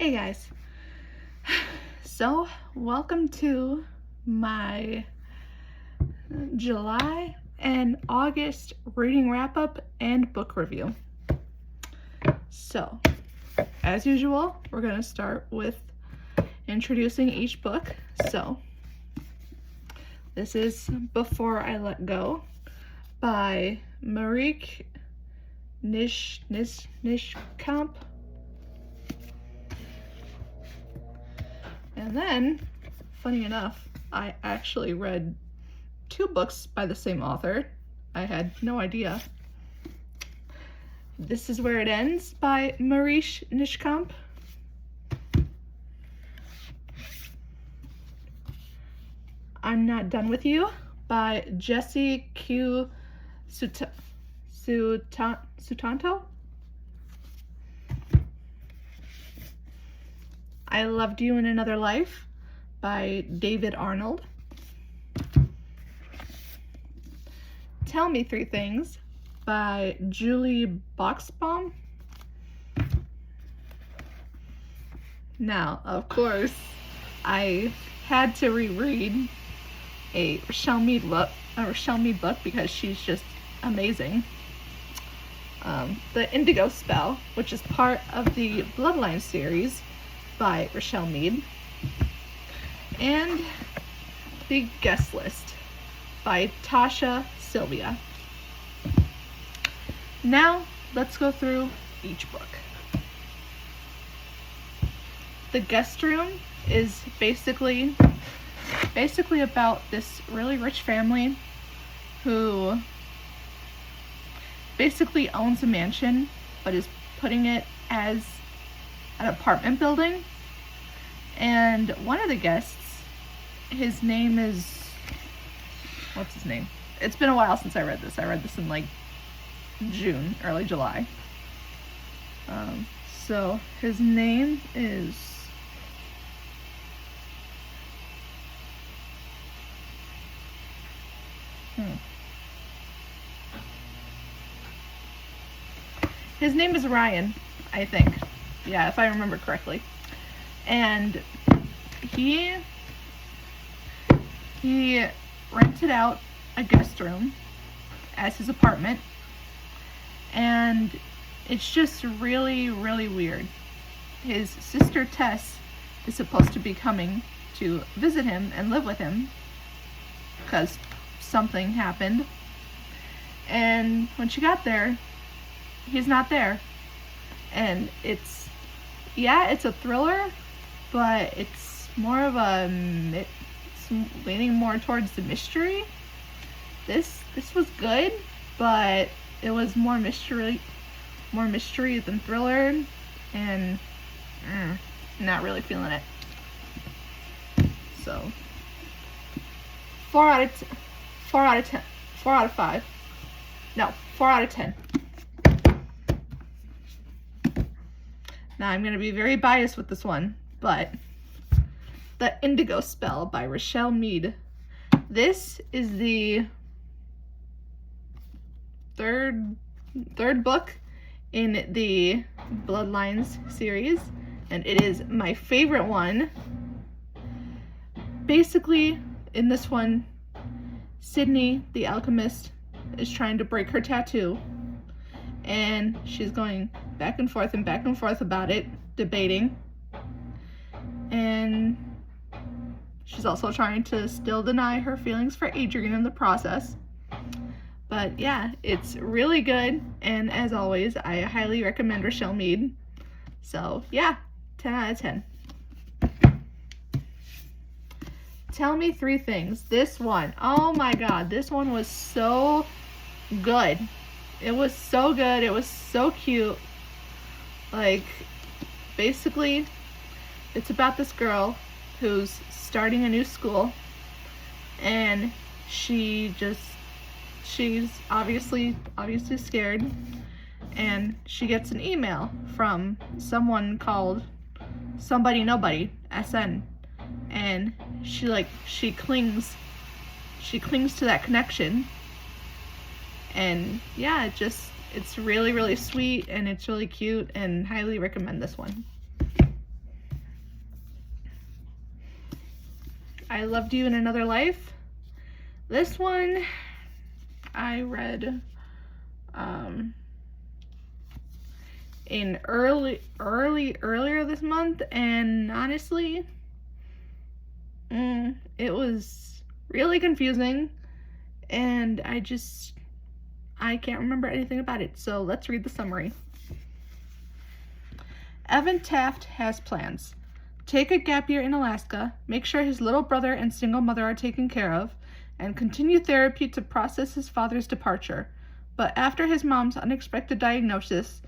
Hey guys, so welcome to my July and August reading wrap up and book review. So, as usual, we're going to start with introducing each book. So, this is Before I Let Go by Marieke Nijkamp. And then, funny enough, I actually read 2 books by the same author. I had no idea. This Is Where It Ends by Marieke Nijkamp. I'm Not Done With You by Jessie Q. Sutanto. I Loved You in Another Life by David Arnold. Tell Me Three Things by Julie Boxbaum. Now, of course, I had to reread a Richelle Mead book because she's just amazing. The Indigo Spell, which is part of the Bloodline series by Richelle Mead, and The Guest List by Tasha Sylvia. Now, let's go through each book. The Guest Room is basically about this really rich family who basically owns a mansion but is putting it as an apartment building. And one of the guests, his name is, what's his name? It's been a while since I read this. I read this in like June, early July. So his name is his name is Ryan, I think. Yeah, if I remember correctly. And he rented out a guest room as his apartment, and it's just really, really weird. His sister Tess is supposed to be coming to visit him and live with him because something happened, and when she got there, he's not there. And it's a thriller, but it's more of it's leaning more towards the mystery. This was good, but it was more mystery than thriller, and not really feeling it. So 4 out of 10. 4 out of 5. No, 4 out of 10. Now, I'm going to be very biased with this one, but The Indigo Spell by Richelle Mead. This is the third book in the Bloodlines series, and it is my favorite one. Basically, in this one, Sydney, the alchemist, is trying to break her tattoo, and she's going back and forth about it, debating. And she's also trying to still deny her feelings for Adrian in the process. But yeah, it's really good, and as always, I highly recommend Richelle Mead. So yeah, 10 out of 10. Tell Me Three Things. This one, oh my god, this one was so good. It was so good. It was so cute. Like, basically, it's about this girl who's starting a new school, and she's obviously scared, and she gets an email from someone called Somebody Nobody, SN, and she clings to that connection. And yeah, it's really, really sweet, and it's really cute, and highly recommend this one. I Loved You in Another Life. This one I read earlier this month, and honestly, it was really confusing, and I can't remember anything about it. So let's read the summary. Evan Taft has plans. Take a gap year in Alaska, make sure his little brother and single mother are taken care of, and continue therapy to process his father's departure. But after his mom's unexpected diagnosis,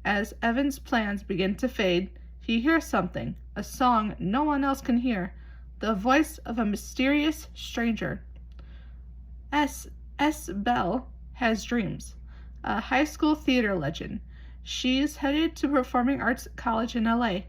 as Evan's plans begin to fade, he hears something, a song no one else can hear, the voice of a mysterious stranger. S. Bell has dreams, a high school theater legend. She's headed to Performing Arts College in LA.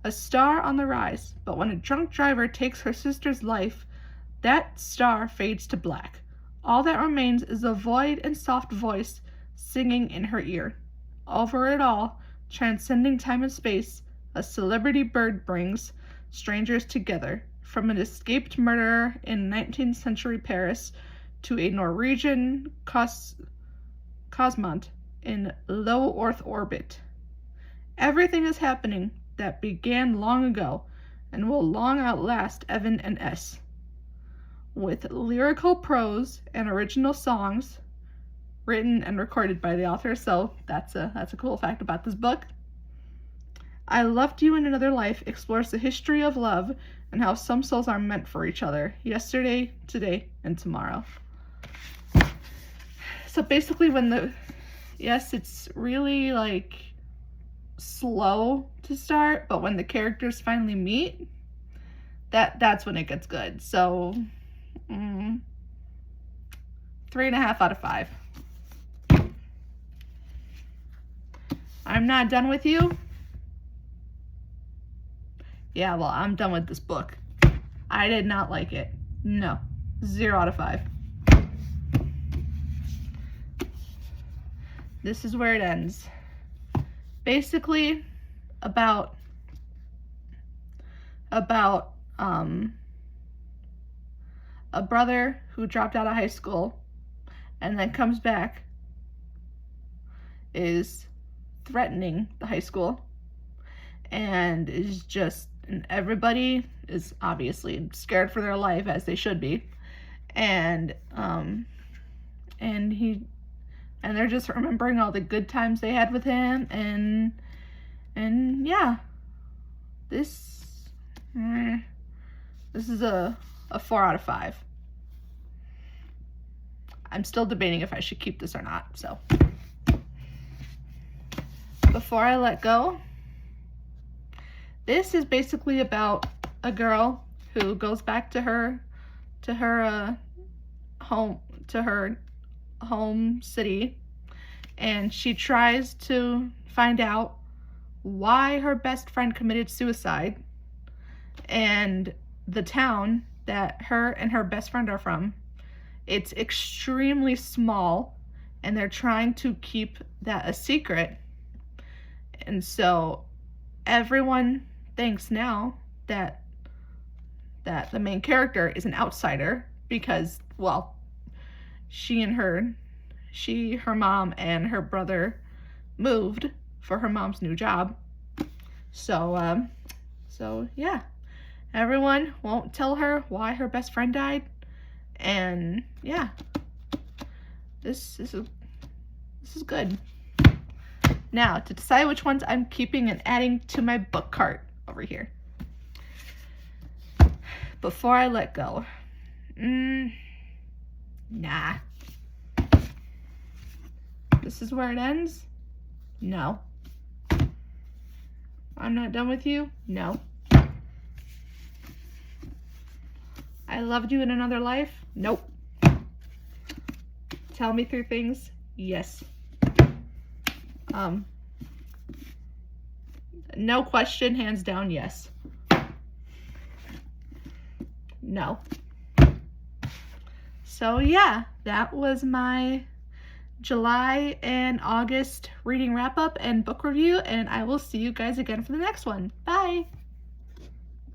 A star on the rise, but when a drunk driver takes her sister's life, that star fades to black. All that remains is a void and soft voice singing in her ear. Over it all, transcending time and space, a celebrity bird brings strangers together, from an escaped murderer in 19th century Paris to a Norwegian cosmonaut in low Earth orbit. Everything is happening that began long ago and will long outlast Evan and S. With lyrical prose and original songs written and recorded by the author, so that's a cool fact about this book. I Loved You in Another Life explores the history of love and how some souls are meant for each other, yesterday, today, and tomorrow. So basically it's really like slow to start, but when the characters finally meet, that's when it gets good. So 3.5 out of 5. I'm Not Done With You. Yeah, well, I'm done with this book. I did not like it. No. 0 out of 5. This is where it ends. Basically, about a brother who dropped out of high school and then comes back is threatening the high school, and everybody is obviously scared for their life, as they should be, and they're just remembering all the good times they had with him, and yeah, this is a 4 out of 5. I'm still debating if I should keep this or not, so. Before I Let Go, this is basically about a girl who goes back to her home city, and she tries to find out why her best friend committed suicide, and the town that her and her best friend are from, it's extremely small, and they're trying to keep that a secret. And so everyone thinks now that the main character is an outsider because, well, her mom and her brother moved for her mom's new job. So yeah, everyone won't tell her why her best friend died, and yeah, this is good. Now, to decide which ones I'm keeping and adding to my book cart over here. Before I Let Go. Nah. This is where it ends? No. I'm Not Done With You? No. I Loved You in Another Life? Nope. Tell Me Through Things? Yes. No question, hands down, yes. No. So yeah, that was my July and August reading wrap up and book review, and I will see you guys again for the next one. Bye!